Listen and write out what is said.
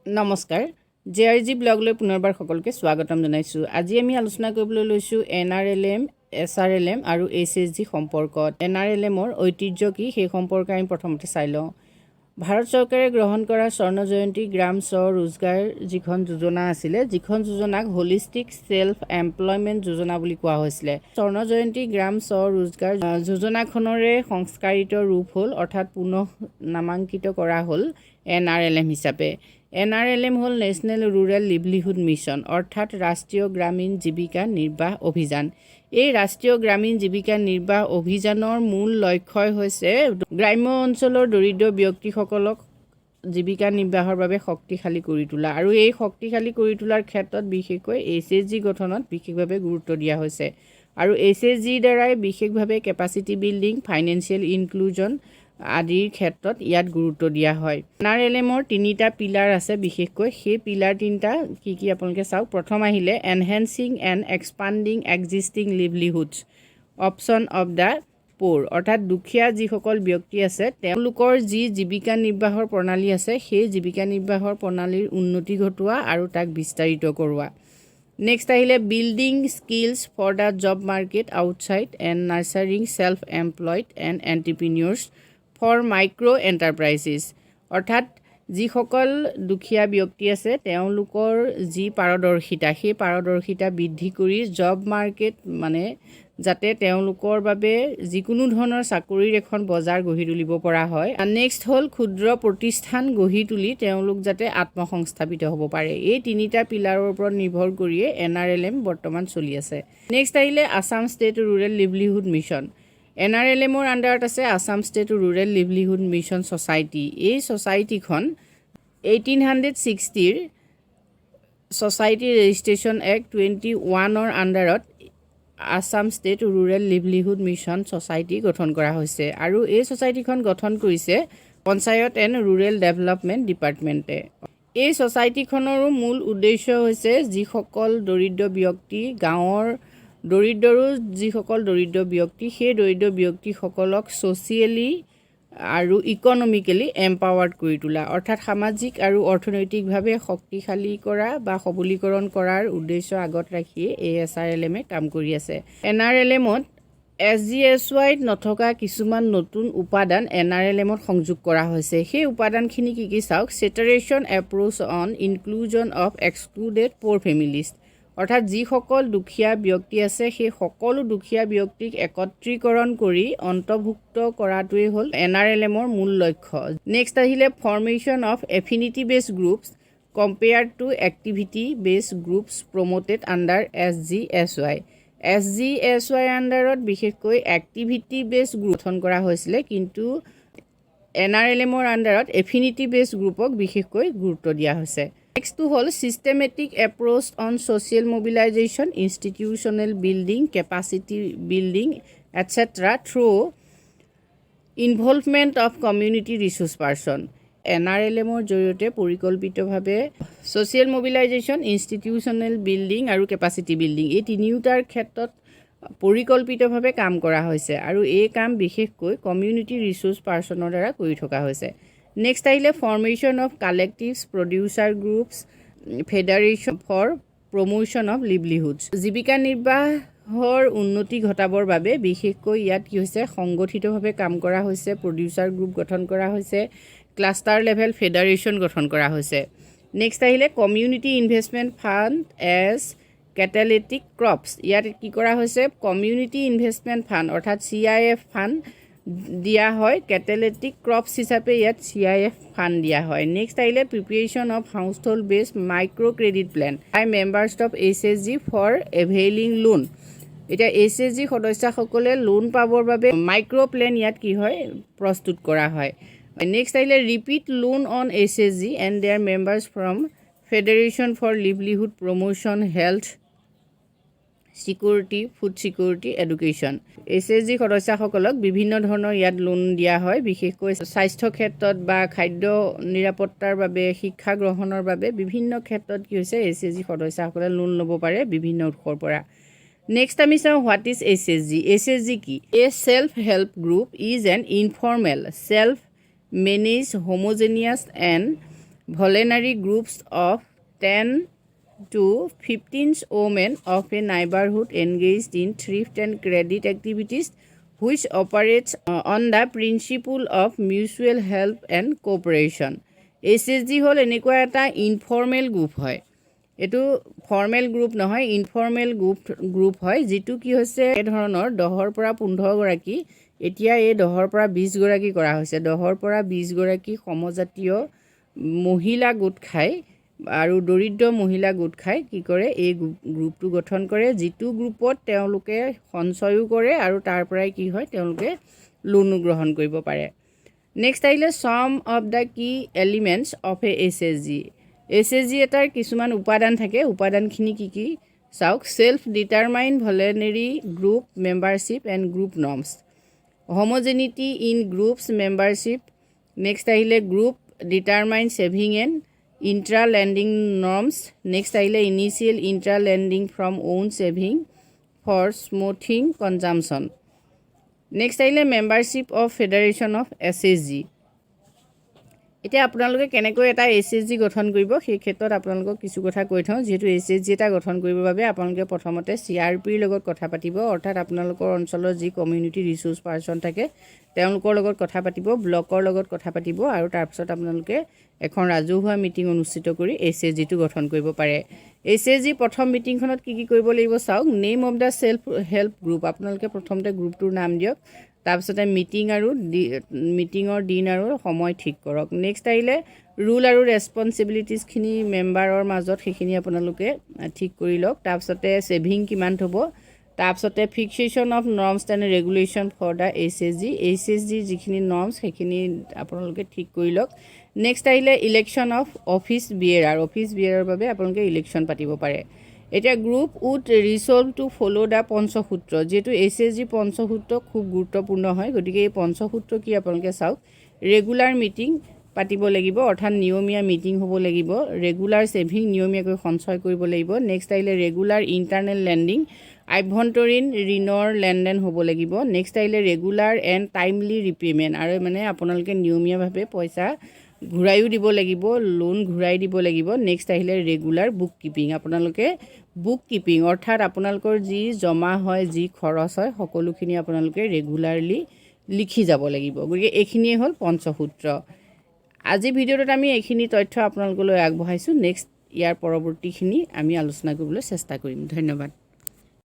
নমস্কাৰ জেআৰজি ব্লগলৈ পুনৰবাৰ সকলোকে স্বাগতম জনাইছোঁ। আজি আমি আলোচনা কৰিবলৈ লৈছোঁ NRLM, SRLM আৰু SHG সম্পৰ্কত। NRLMৰ ঐতিহ্য কি সেই সম্পৰ্কে আমি প্ৰথমতে চাই লওঁ। ভাৰত চৰকাৰে গ্ৰহণ কৰা স্বৰ্ণ জয়ন্তী গ্ৰাম স্বৰোজগাৰ যিখন যোজনা আছিলে, যিখন যোজনাক হলিষ্টিক সেল্ফ এমপ্লয়মেণ্ট যোজনা বুলি কোৱা হৈছিলে। স্বৰ্ণ জয়ন্তী গ্ৰাম স্বৰোজগাৰ যোজনাখনৰে সংস্কাৰিত ৰূপ হ'ল, অৰ্থাৎ পুনঃ নামাঙ্কিত কৰা হ'ল NRLM হিচাপে। NRLM হ'ল নেশ্যনেল ৰুৰেল লিভলিহুড মিছন, অৰ্থাৎ ৰাষ্ট্ৰীয় গ্ৰামীণ জীৱিকা নিৰ্বাহ অভিযান। এই ৰাষ্ট্ৰীয় গ্ৰামীণ জীৱিকা নিৰ্বাহ অভিযানৰ মূল লক্ষ্যই হৈছে গ্ৰাম্য অঞ্চলৰ দৰিদ্ৰ ব্যক্তিসকলক জীৱিকা নিৰ্বাহৰ বাবে শক্তিশালী কৰি তোলা, আৰু এই শক্তিশালী কৰি তোলাৰ ক্ষেত্ৰত বিশেষকৈ SHG গঠনত বিশেষভাৱে গুৰুত্ব দিয়া হৈছে। আৰু SHGৰ দ্বাৰাই বিশেষভাৱে কেপাচিটি বিল্ডিং, ফাইনেন্সিয়েল ইনক্লুজন আদিৰ ক্ষেত্ৰত ইয়াত গুৰুত্ব দিয়া হয়। NRLMৰ তিনিটা পিলাৰ আছে, বিশেষকৈ সেই পিলাৰ তিনিটা কি কি আপোনালোকে চাওক। প্ৰথম আহিলে enhancing and expanding existing livelihoods option of the poor, অৰ্থাৎ দুখীয়া যিসকল ব্যক্তি আছে তেওঁলোকৰ যি জীৱিকা নিৰ্বাহৰ প্ৰণালী আছে, সেই জীৱিকা নিৰ্বাহৰ প্ৰণালীৰ উন্নতি ঘটোৱা আৰু তাক বিস্তাৰিত কৰোৱা। নেক্সট আহিলে building skills for the job market outside and nurturing self employed and entrepreneurs for micro' enterprises, অৰ্থাৎ যিসকল দুখীয়া ব্যক্তি আছে তেওঁলোকৰ যি পাৰদৰ্শিতা, সেই পাৰদৰ্শিতা বৃদ্ধি কৰি জব মাৰ্কেট মানে যাতে তেওঁলোকৰ বাবে যিকোনো ধৰণৰ চাকৰিৰ এখন বজাৰ গঢ়ি তুলিব পৰা হয়। নেক্সট হ'ল ক্ষুদ্ৰ প্ৰতিষ্ঠান গঢ়ি তুলি তেওঁলোক যাতে আত্মসংস্থাপিত হ'ব পাৰে। এই তিনিটা পিলাৰৰ ওপৰত নিৰ্ভৰ কৰিয়ে NRLM বৰ্তমান চলি আছে। নেক্সট আহিলে Assam state rural livelihood mission. NRLMৰ আণ্ডাৰত আছে Assam state rural livelihood mission society. এই ছ'চাইটিখন 1860ৰ ছ'চাইটি ৰেজিষ্ট্ৰেশ্যন এক্ট 21ৰ আণ্ডাৰত Assam state rural livelihood mission society গঠন কৰা হৈছে, আৰু এই ছ'চাইটিখন গঠন কৰিছে পঞ্চায়ত এণ্ড ৰুৰেল ডেভেলপমেণ্ট ডিপাৰ্টমেণ্টে। এই ছ'চাইটিখনৰো মূল উদ্দেশ্য হৈছে যিসকল দৰিদ্ৰ ব্যক্তি, গাঁৱৰ যিসকল দৰিদ্ৰ ব্যক্তি, সেই দৰিদ্ৰ ব্যক্তিসকলক ছ'চিয়েলি আৰু ইকনমিকেলি এম্পাৱাৰ্ড কৰি তোলা, অৰ্থাৎ সামাজিক আৰু অৰ্থনৈতিকভাৱে শক্তিশালী কৰা বা সবলীকৰণ কৰাৰ উদ্দেশ্য আগত ৰাখিয়ে ASRLMে কাম কৰি আছে। NRLMত SGSYত নথকা কিছুমান নতুন উপাদান NRLMত সংযোগ কৰা হৈছে। সেই উপাদানখিনি কি কি চাওক। Saturation approach on inclusion of excluded poor families, অৰ্থাৎ যিসকল দুখীয়া ব্যক্তি আছে সেই সকলো দুখীয়া ব্যক্তিক একত্ৰীকৰণ কৰি অন্তৰ্ভুক্ত কৰাটোৱেই হ'ল NRLMৰ মূল লক্ষ্য। নেক্সট আহিলে ফৰ্মেশ্যন অফ এফিনিটি বেছ গ্ৰুপছ কম্পেয়াৰ্ড টু এক্টিভিটি বেছ গ্ৰুপছ প্ৰমোটেড আণ্ডাৰ SGSY। SGSY আণ্ডাৰত বিশেষকৈ এক্টিভিটি বেছ গ্ৰুপ গঠন কৰা হৈছিলে, কিন্তু NRLMৰ আণ্ডাৰত এফিনিটি বেছ গ্ৰুপক বিশেষকৈ গুৰুত্ব দিয়া হৈছে। নেক্সটটো হ'ল systematic approach on social mobilization, institutional building, capacity building etcetera through involvement of community resource person. NRLMৰ জৰিয়তে পৰিকল্পিতভাৱে ছ'চিয়েল মবিলাইজেশ্যন, ইনষ্টিটিউচনেল বিল্ডিং আৰু কেপাচিটি বিল্ডিং এই তিনিওটাৰ ক্ষেত্ৰত পৰিকল্পিতভাৱে কাম কৰা হৈছে, আৰু এই কাম বিশেষকৈ কমিউনিটি ৰিচোৰ্চ পাৰ্চনৰ দ্বাৰা কৰি থকা হৈছে। নেক্সট আহিলে formation of collectives, producer groups, federation for promotion of livelihoods. জীৱিকা নিৰ্বাহৰ উন্নতি ঘটাবৰ বাবে বিশেষকৈ ইয়াত কি হৈছে, সংগঠিতভাৱে কাম কৰা হৈছে, প্ৰডিউচাৰ গ্ৰুপ গঠন কৰা হৈছে, ক্লাষ্টাৰ লেভেল ফেডাৰেশ্যন গঠন কৰা হৈছে। নেক্সট আহিলে community investment fund as catalytic crops. ইয়াত কি কৰা হৈছে, কমিউনিটি ইনভেষ্টমেণ্ট ফাণ্ড অৰ্থাৎ CIF ফাণ্ড দিয়া হয়, কেটালিটিক ক্ৰপছ হিচাপে ইয়াত CIF ফাণ্ড দিয়া হয়। নেক্সট আহিলে preparation of household based micro' credit plan by members of SHG for availing loan. এতিয়া SHG সদস্যসকলে লোন পাবৰ বাবে মাইক্ৰ' প্লেন ইয়াত কি হয়, প্ৰস্তুত কৰা হয়। নেক্সট আহিলে repeat loan on SHG and their members from federation for livelihood promotion, health security, food security, education. SHG সদস্যসকলক বিভিন্ন ধৰণৰ ইয়াত লোন দিয়া হয়, বিশেষকৈ স্বাস্থ্য ক্ষেত্ৰত বা খাদ্য নিৰাপত্তাৰ বাবে, শিক্ষা গ্ৰহণৰ বাবে বিভিন্ন ক্ষেত্ৰত কি হৈছে SHG সদস্যসকলে লোন ল'ব পাৰে বিভিন্ন উৎসৰ পৰা। নেক্সট আমি চাওঁ হোৱাট ইজ SHG। SHG কি? A self help group is an informal, self manage, homogeneous and voluntary groups of 10 to 15 women of a neighborhood engaged in thrift and credit activities which operates on the principle of mutual help and cooperation. SHG হল এনেকুৱা এটা informal group হয়, এইটো formal group নহয়, informal group হয়, যিটো কি হৈছে এই ধৰণৰ 10ৰ পৰা 15 গৰাকী, এতিয়া এই 10ৰ পৰা 20 গৰাকী কৰা হৈছে। 10ৰ পৰা 20 গৰাকী সমজাতীয় মহিলা গোট খাই আৰু দৰিদ্ৰ মহিলা গোট খাই কি কৰে, এই গ্ৰুপটো গঠন কৰে, যিটো গ্ৰুপত তেওঁলোকে সঞ্চয়ো কৰে আৰু তাৰ পৰাই কি হয়, তেওঁলোকে লোনো গ্ৰহণ কৰিব পাৰে। নেক্সট আহিলে সম অফ দ্য কি elements of A SHG। SHG এটাৰ কিছুমান উপাদান থাকে, উপাদানখিনি কি কি চাওক। Self determine voluntary group membership and group norms, homogeneity in groups membership. Next আহিলে group determine saving and intra lending norms. Next আহিলে initial intra lending from own saving for smoothing consumption. Next আহিলে membership of federation of SHG। এতিয়া আপোনালোকে কেনেকৈ এটা SHG গঠন কৰিব, সেই ক্ষেত্ৰত আপোনালোকক কিছু কথা কৈ থওঁ। যিহেতু SHG এটা গঠন কৰিবৰ বাবে আপোনালোকে প্ৰথমতে CRPৰ লগত কথা পাতিব, অৰ্থাৎ আপোনালোকৰ অঞ্চলৰ যি কমিউনিটি ৰিচোৰ্চ পাৰ্চন থাকে তেওঁলোকৰ লগত কথা পাতিব, ব্লকৰ লগত কথা পাতিব, আৰু তাৰপিছত আপোনালোকে এখন ৰাজহুৱা মিটিং অনুষ্ঠিত কৰি SHGটো গঠন কৰিব পাৰে। SHG প্ৰথম মিটিংখনত কি কি কৰিব লাগিব চাওক। Name of the self help group, আপোনালোকে প্ৰথমতে গ্ৰুপটোৰ নাম দিয়ক, তাৰপিছতে মিটিঙৰ দিন আৰু সময় ঠিক কৰক। নেক্সট আহিলে ৰুল আৰু ৰেছপনচিবিলিটিছখিনি মেম্বাৰৰ মাজত সেইখিনি আপোনালোকে ঠিক কৰি লওক। তাৰপিছতে ছেভিং কিমান থ'ব, তাৰপিছতে fixation of norms and regulation for the SHG যিখিনি নৰ্মছ সেইখিনি আপোনালোকে ঠিক কৰি লওক। নেক্সট আহিলে ইলেকশ্যন অফ অফিচ বিয়েৰাৰৰ বাবে আপোনালোকে ইলেকশ্যন পাতিব পাৰে। এতিয়া group would resolve to follow' the পঞ্চসূত্ৰ, যিহেতু SHG পঞ্চসূত্ৰ খুব গুৰুত্বপূৰ্ণ হয়, গতিকে এই পঞ্চসূত্ৰ কি আপোনালোকে চাওক। ৰেগুলাৰ মিটিং পাতিব লাগিব, অৰ্থাৎ নিয়মীয়া মিটিং হ'ব লাগিব। ৰেগুলাৰ ছেভিং, নিয়মীয়াকৈ সঞ্চয় কৰিব লাগিব। নেক্সট আহিলে ৰেগুলাৰ ইণ্টাৰনেল লেণ্ডিং, আভ্যন্তৰীণ ঋণৰ লেনদেন হ'ব লাগিব। নেক্সট আহিলে ৰেগুলাৰ এণ্ড টাইমলি ৰিপে'মেণ্ট, আৰু মানে আপোনালোকে নিয়মীয়াভাৱে পইচা ঘূৰাইও দিব লাগিব, লোন ঘূৰাই দিব লাগিব। নেক্সট আহিলে ৰেগুলাৰ বুক কিপিং, আপোনালোকে বুক কিপিং অৰ্থাৎ আপোনালোকৰ যি জমা হয়, যি খৰচ হয়, সকলোখিনি আপোনালোকে ৰেগুলাৰলি লিখি যাব লাগিব। গতিকে এইখিনিয়ে হ'ল পঞ্চসূত্ৰ। আজি ভিডিঅ'টোত আমি এইখিনি তথ্য আপোনালোকলৈ আগবঢ়াইছোঁ। নেক্সট ইয়াৰ পৰৱৰ্তীখিনি আমি আলোচনা কৰিবলৈ চেষ্টা কৰিম। ধন্যবাদ।